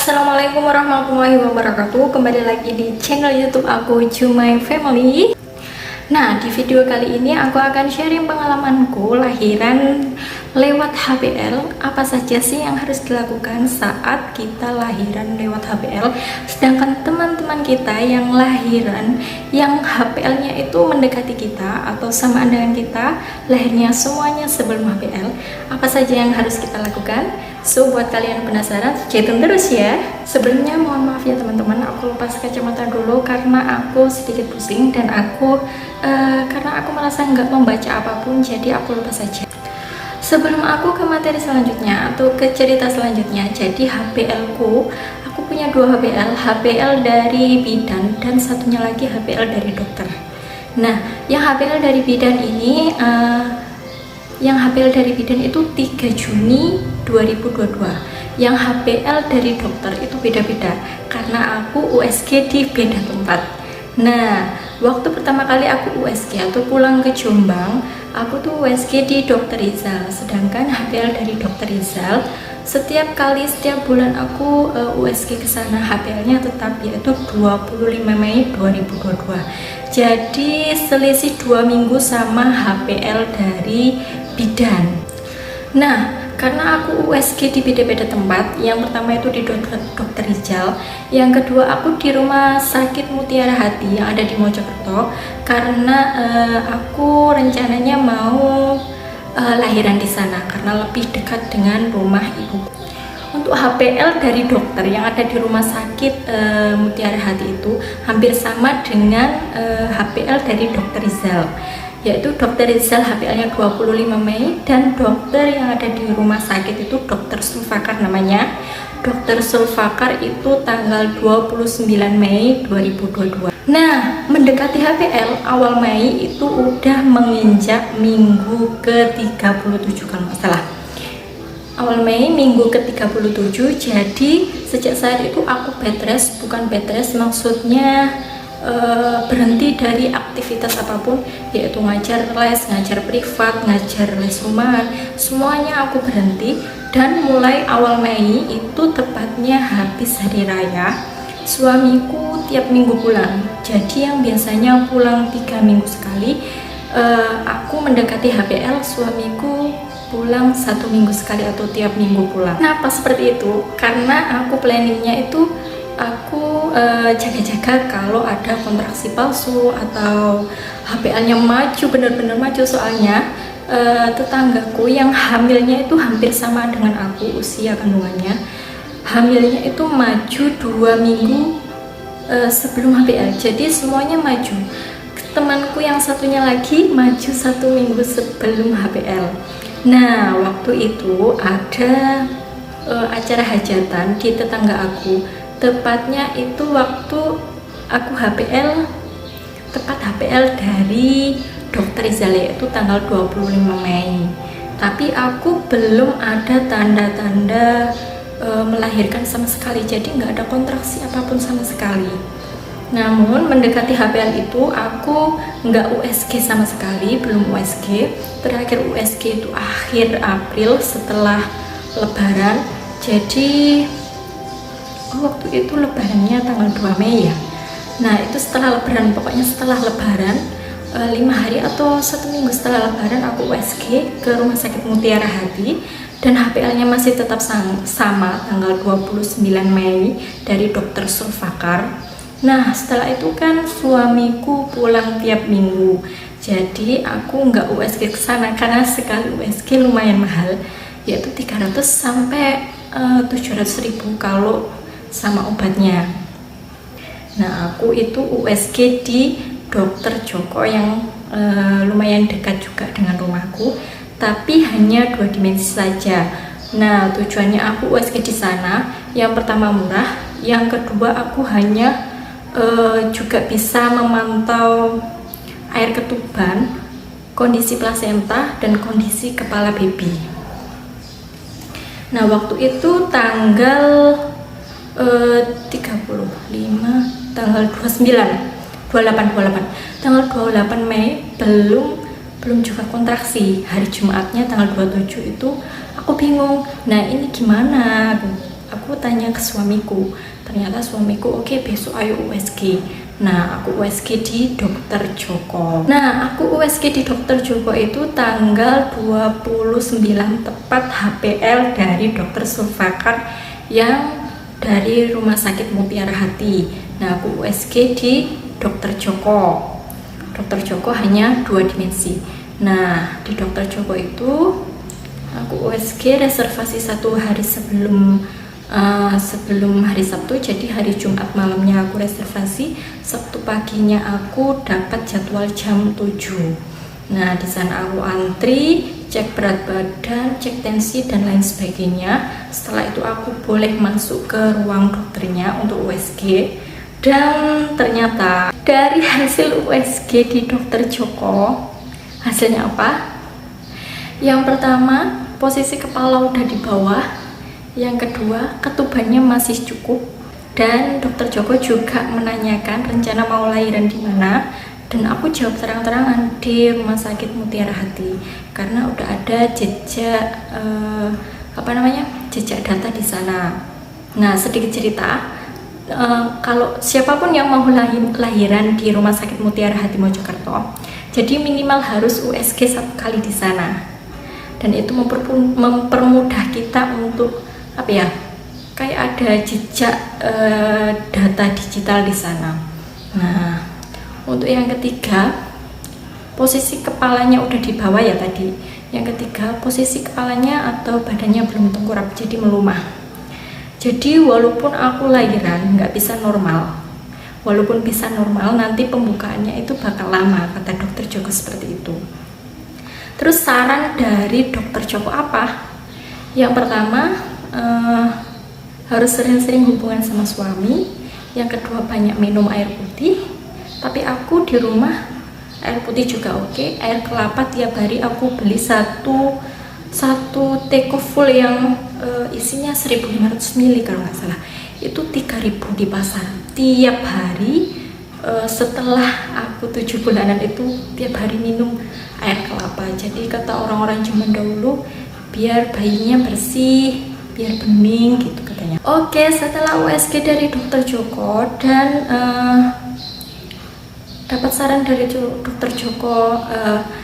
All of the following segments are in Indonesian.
Assalamualaikum warahmatullahi wabarakatuh. Kembali lagi di channel YouTube aku, Jumai Family. Nah, di video kali ini aku akan sharing pengalamanku lahiran lewat HBL. Apa saja sih yang harus dilakukan saat kita lahiran lewat HBL, sedangkan teman-teman kita yang lahiran yang HBL-nya itu mendekati kita atau samaan dengan kita, lahirnya semuanya sebelum HBL. Apa saja yang harus kita lakukan? So, buat kalian penasaran, stay tune terus ya. Sebelumnya mohon maaf ya teman-teman, aku lepas kacamata dulu karena aku sedikit pusing dan karena aku merasa nggak membaca apapun, jadi aku lepas saja. Sebelum aku ke materi selanjutnya atau ke cerita selanjutnya, jadi HBL ku, aku punya dua HBL, HBL dari bidan dan satunya lagi HBL dari dokter. Nah, yang HBL dari bidan ini yang HBL dari bidan itu 3 Juni 2022. Yang HBL dari dokter itu beda-beda karena aku USG di beda tempat. Nah, waktu pertama kali aku USG atau pulang ke Jombang, aku tuh USG di Dr. Rizal. Sedangkan HBL dari Dr. Rizal, setiap bulan aku USG ke sana, HBL-nya tetap, yaitu 25 Mei 2022. Jadi selisih 2 minggu sama HBL dari bidan. Nah, karena aku USG di beda-beda tempat, yang pertama itu di Dr. Rizal, yang kedua aku di Rumah Sakit Mutiara Hati yang ada di Mojokerto, karena aku rencananya mau lahiran di sana karena lebih dekat dengan rumah ibu. Untuk HBL dari dokter yang ada di Rumah Sakit Mutiara Hati itu hampir sama dengan HBL dari Dr. Rizal, yaitu Dr. Rizal HBL-nya 25 Mei dan dokter yang ada di rumah sakit itu Dr. Sulfakar namanya. Dr. Sulfakar itu tanggal 29 Mei 2022. Nah, mendekati HBL awal Mei itu udah menginjak minggu ke-37 kalau nggak salah. Awal Mei minggu ke-37, jadi sejak saat itu aku bed rest, bukan bed rest maksudnya berhenti dari aktivitas apapun, yaitu ngajar les, ngajar privat, ngajar les rumahan, semuanya aku berhenti. Dan mulai awal Mei itu tepatnya habis hari raya, suamiku tiap minggu pulang. Jadi yang biasanya pulang 3 minggu sekali, aku mendekati HBL, suamiku pulang 1 minggu sekali atau tiap minggu pulang. Kenapa seperti itu? Karena aku planningnya itu aku jaga-jaga kalau ada kontraksi palsu atau HBL-nya maju, benar-benar maju. Soalnya tetanggaku yang hamilnya itu hampir sama dengan aku usia kandungannya, hamilnya itu maju 2 minggu sebelum HBL, jadi semuanya maju. Temanku yang satunya lagi maju 1 minggu sebelum HBL. Nah, waktu itu ada acara hajatan di tetangga aku. Tepatnya itu waktu aku HBL, tepat HBL dari Dr. Rizal, itu tanggal 25 Mei. Tapi aku belum ada tanda-tanda melahirkan sama sekali, jadi nggak ada kontraksi apapun sama sekali. Namun mendekati HBL itu aku nggak USG sama sekali, belum USG. Terakhir USG itu akhir April setelah Lebaran. Jadi waktu itu Lebarannya tanggal 2 Mei ya. Nah, itu setelah Lebaran, pokoknya setelah Lebaran 5 hari atau 1 minggu setelah Lebaran aku USG ke Rumah Sakit Mutiara Hati dan HBL-nya masih tetap sama tanggal 29 Mei dari Dr. Sulfakar. Nah, setelah itu kan suamiku pulang tiap minggu, jadi aku nggak USG ke sana karena sekali USG lumayan mahal, yaitu 300 sampai 700.000 kalau sama obatnya. Nah, aku itu USG di Dokter Joko yang lumayan dekat juga dengan rumahku, tapi hanya 2 dimensi saja. Nah, tujuannya aku USG di sana, yang pertama murah, yang kedua aku hanya juga bisa memantau air ketuban, kondisi plasenta, dan kondisi kepala baby. Nah, waktu itu tanggal 35, tanggal 28 tanggal 28 Mei belum juga kontraksi. Hari Jumatnya tanggal 27 itu aku bingung, nah ini gimana, aku tanya ke suamiku, ternyata suamiku oke, besok ayo USG. Nah, aku USG di Dokter Joko. Nah, aku USG di Dokter Joko itu tanggal 29 tepat HPL dari Dokter Sulfakar yang dari Rumah Sakit Mutiara Hati. Nah, aku USG di Dokter Joko. Dokter Joko hanya 2 dimensi. Nah, di Dokter Joko itu aku USG reservasi 1 hari sebelum hari Sabtu, jadi hari Jumat malamnya aku reservasi, Sabtu paginya aku dapat jadwal jam 7. Nah, di sana aku antri, cek berat badan, cek tensi dan lain sebagainya. Setelah itu aku boleh masuk ke ruang dokternya untuk USG. Dan ternyata dari hasil USG di Dokter Joko, hasilnya apa? Yang pertama, posisi kepala udah di bawah. Yang kedua, ketubannya masih cukup. Dan Dokter Joko juga menanyakan rencana mau lahiran di mana. Dan aku jawab terang-terangan di Rumah Sakit Mutiara Hati, karena udah ada jejak jejak data di sana. Nah, sedikit cerita, kalau siapapun yang mau lahiran di Rumah Sakit Mutiara Hati Mojokerto, jadi minimal harus USG 1 kali di sana. Dan itu mempermudah kita untuk kayak ada jejak data digital di sana. Nah, untuk yang ketiga, posisi kepalanya udah di bawah ya tadi. Yang ketiga, posisi kepalanya atau badannya belum tengkurap, jadi melumah. Jadi walaupun aku lahiran nggak bisa normal, walaupun bisa normal, nanti pembukaannya itu bakal lama, kata Dokter Joko seperti itu. Terus saran dari Dokter Joko apa? Yang pertama, harus sering-sering hubungan sama suami. Yang kedua, banyak minum air putih. Tapi aku di rumah air putih juga oke. Air kelapa tiap hari aku beli satu teko full yang isinya 1500 ml kalau nggak salah. Itu 3000 di pasar tiap hari. Setelah aku 7 bulanan itu tiap hari minum air kelapa. Jadi kata orang-orang zaman dahulu, biar bayinya bersih, biar bening gitu katanya. Oke, setelah USG dari Dokter Joko dan dapat saran dari Dokter Joko,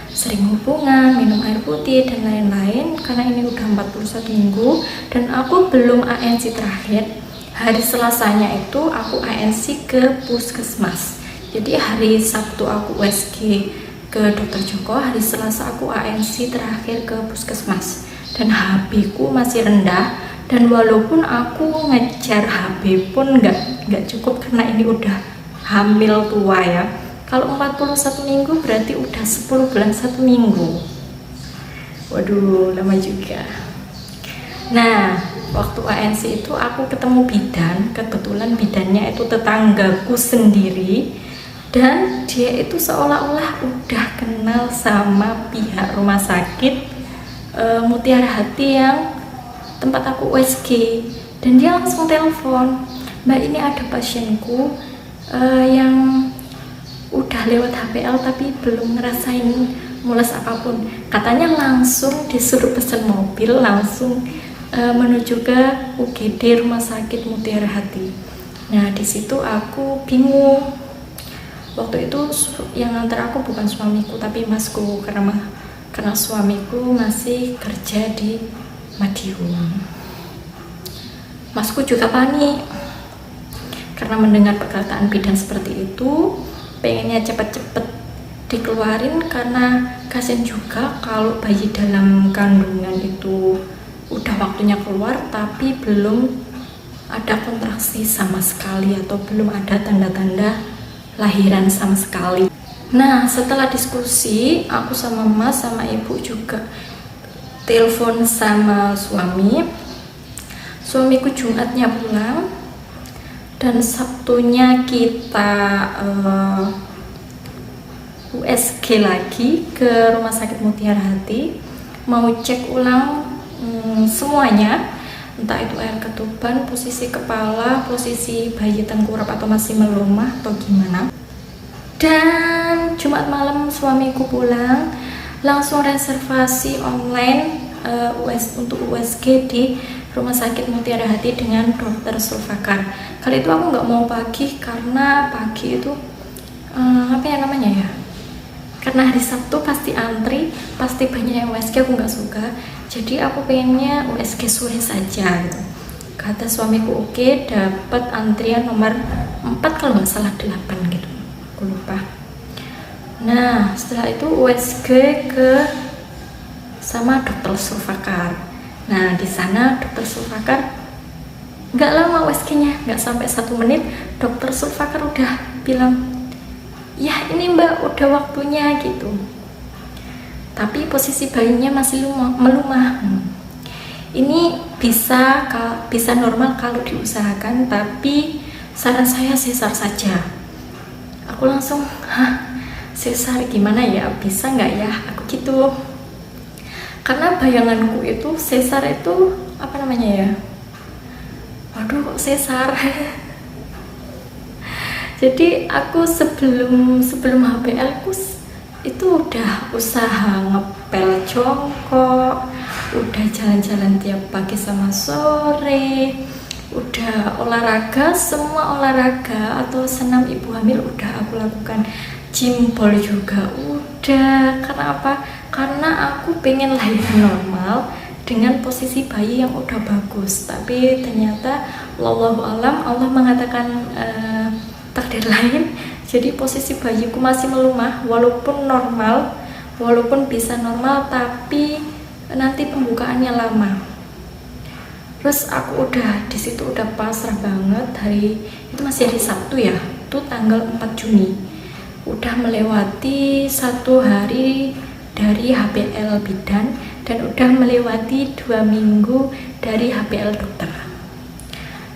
sering hubungan, minum air putih dan lain-lain, karena ini udah 41 minggu dan aku belum ANC terakhir. Hari Selasanya itu aku ANC ke puskesmas. Jadi hari Sabtu aku USG ke Dokter Joko, hari Selasa aku ANC terakhir ke puskesmas. Dan HB ku masih rendah, dan walaupun aku ngejar HB pun nggak cukup karena ini udah hamil tua ya. Kalau 41 minggu berarti udah 10 bulan 1 minggu. Waduh, lama juga. Nah, waktu ANC itu aku ketemu bidan, kebetulan bidannya itu tetanggaku sendiri, dan dia itu seolah-olah udah kenal sama pihak rumah sakit Mutiara Hati yang tempat aku USG, dan dia langsung telepon, "Mbak, ini ada pasienku yang udah lewat HPL tapi belum ngerasain mules apapun." Katanya langsung disuruh pesen mobil, langsung menuju ke UGD Rumah Sakit Mutiara Hati. Nah, di situ aku bingung. Waktu itu yang nganter aku bukan suamiku tapi masku, karena suamiku masih kerja di Madiun. Masku juga panik karena mendengar perkataan bidan seperti itu, pengennya cepet-cepet dikeluarin karena kasian juga kalau bayi dalam kandungan itu udah waktunya keluar tapi belum ada kontraksi sama sekali atau belum ada tanda-tanda lahiran sama sekali. Nah, setelah diskusi, aku sama mas sama ibu juga telepon sama suamiku Jumatnya pulang, dan Sabtunya kita USG lagi ke Rumah Sakit Mutiara Hati, mau cek ulang semuanya, entah itu air ketuban, posisi kepala, posisi bayi tengkurap atau masih melumah atau gimana. Dan Jumat malam suamiku pulang, langsung reservasi online untuk USG di Rumah Sakit Mutiara Hati dengan Dokter Sulfakar. Kali itu aku nggak mau pagi karena pagi itu apa ya namanya ya, karena hari Sabtu pasti antri, pasti banyak yang USG, aku nggak suka. Jadi aku pengennya USG sore saja gitu. Kata suamiku oke, dapat antrian nomor 4 kalau nggak salah 8 gitu, aku lupa. Nah setelah itu USG ke sama Dokter Sulfakar. Nah di sana Dokter Sulfakar nggak lama USG-nya, nggak sampai 1 menit Dokter Sulfakar udah bilang, ya ini mbak udah waktunya gitu. Tapi posisi bayinya masih melumah. Ini bisa normal kalau diusahakan, tapi saran saya sesar saja. Aku langsung, sesar gimana ya, bisa nggak ya, aku gitu. Karena bayanganku itu sesar itu apa namanya ya, waduh kok sesar. Jadi aku sebelum HBL aku itu udah usaha ngepel jongkok, udah jalan-jalan tiap pagi sama sore, udah olahraga, semua olahraga atau senam ibu hamil udah aku lakukan, jimbol juga udah. Karena apa? Karena aku pengen lahir normal dengan posisi bayi yang udah bagus. Tapi ternyata wallahu alam, Allah mengatakan takdir lain. Jadi posisi bayiku masih melumah, walaupun bisa normal, tapi nanti pembukaannya lama. Terus aku udah di situ udah pasrah banget. Hari itu masih hari Sabtu ya, itu tanggal 4 Juni. Udah melewati 1 hari dari HBL bidan dan udah melewati 2 minggu dari HBL dokter.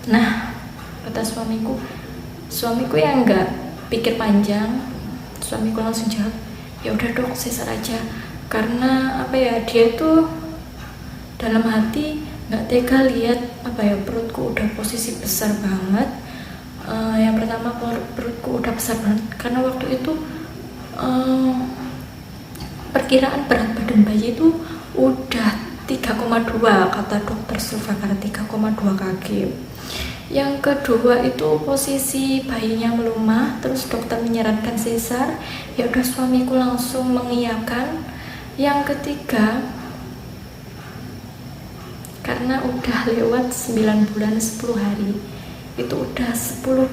Nah, kata suamiku yang enggak pikir panjang, suamiku langsung jawab, ya udah dok sesar aja. Karena apa ya, dia tuh dalam hati nggak tega lihat apa ya, perutku udah posisi besar banget. Yang pertama perutku udah besar banget karena waktu itu perkiraan berat badan bayi itu udah 3,2 kata dokter Sulfakar, 3,2 kg. Yang kedua itu posisi bayinya melumah, terus dokter menyarankan sesar, ya udah suamiku langsung mengiyakan. Yang ketiga, karena udah lewat 9 bulan 10 hari, itu udah 10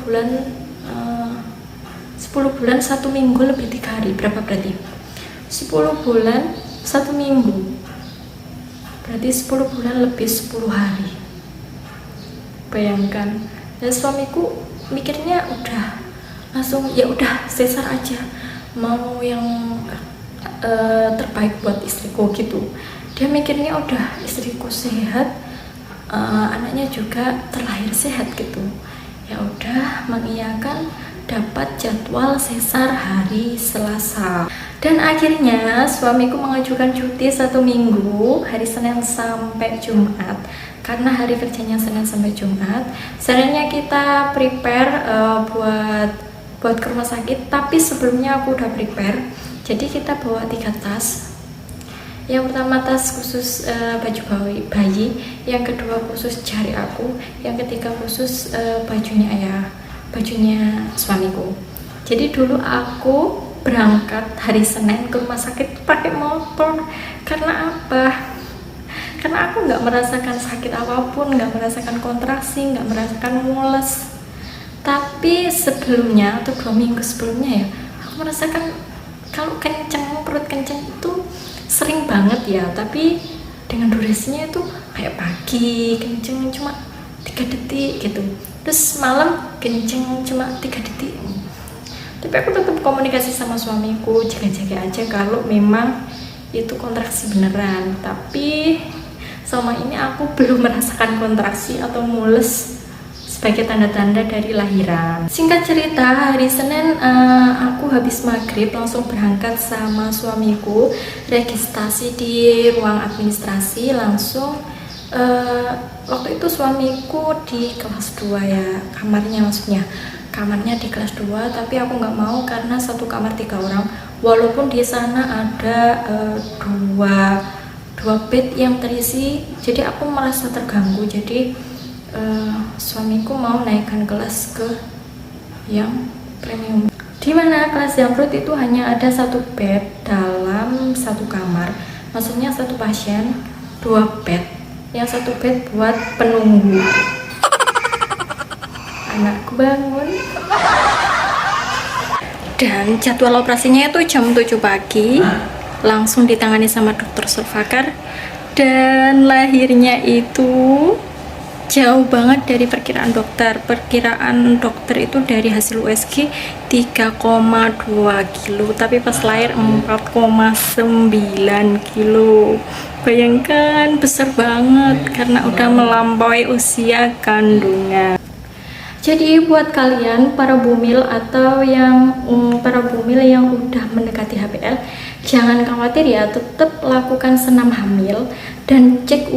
bulan 1 minggu lebih 3 hari, berapa berarti? 10 bulan 1 minggu, berarti 10 bulan lebih 10 hari. Bayangkan. Dan suamiku mikirnya udah langsung, ya udah sesar aja, mau yang terbaik buat istriku gitu. Dia mikirnya udah istriku sehat, anaknya juga terlahir sehat gitu. Ya udah mengiyakan, dapat jadwal sesar hari Selasa. Dan akhirnya suamiku mengajukan cuti 1 minggu, hari Senin sampai Jumat. Karena hari kerjanya Senin sampai Jumat, sebenarnya kita prepare buat ke rumah sakit. Tapi sebelumnya aku udah prepare, jadi kita bawa 3 tas. Yang pertama tas khusus baju bayi, yang kedua khusus jari aku, yang ketiga khusus bajunya suamiku. Jadi dulu aku berangkat hari Senin ke rumah sakit pakai motor. Karena apa? Karena aku nggak merasakan sakit apapun, nggak merasakan kontraksi, nggak merasakan mules. Tapi sebelumnya atau 2 minggu sebelumnya ya, aku merasakan kalau kenceng, perut kenceng itu sering banget ya. Tapi dengan durasinya itu kayak pagi kenceng cuma 3 detik gitu, terus malam kenceng cuma 3 detik. Tapi aku tetap komunikasi sama suamiku, jaga-jaga aja kalau memang itu kontraksi beneran. Tapi selama ini aku belum merasakan kontraksi atau mules sebagai tanda-tanda dari lahiran. Singkat cerita, hari Senin aku habis maghrib langsung berangkat sama suamiku, registrasi di ruang administrasi langsung. Waktu itu suamiku di kelas 2 ya, kamarnya di kelas 2, tapi aku nggak mau karena satu kamar 3 orang, walaupun di sana ada 2 bed yang terisi, jadi aku merasa terganggu. Jadi suamiku mau naikkan kelas ke yang premium, dimana kelas Zamrud itu hanya ada 1 bed dalam 1 kamar, maksudnya 1 pasien 2 bed, yang 1 bed buat penunggu. Anakku bangun. Dan jadwal operasinya itu jam 7 pagi, langsung ditangani sama dokter Sulfakar. Dan lahirnya itu jauh banget dari perkiraan dokter. Perkiraan dokter itu dari hasil USG 3,2 kilo, tapi pas lahir 4,9 kilo. Bayangkan, besar banget karena udah melampaui usia kandungan. Jadi buat kalian para bumil atau yang udah mendekati HPL, jangan khawatir ya, tetap lakukan senam hamil dan cek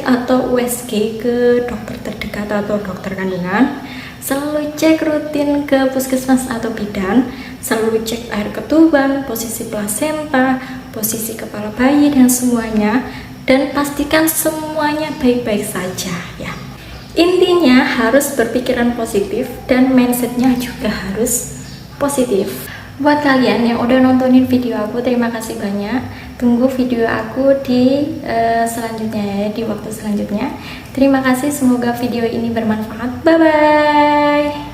atau USG ke dokter terdekat atau dokter kandungan. Selalu cek rutin ke puskesmas atau bidan, selalu cek air ketuban, posisi plasenta, posisi kepala bayi dan semuanya, dan pastikan semuanya baik-baik saja ya. Intinya harus berpikiran positif dan mindsetnya juga harus positif. Buat kalian yang udah nontonin video aku, terima kasih banyak. Tunggu video aku di selanjutnya ya, di waktu selanjutnya. Terima kasih, semoga video ini bermanfaat. Bye bye.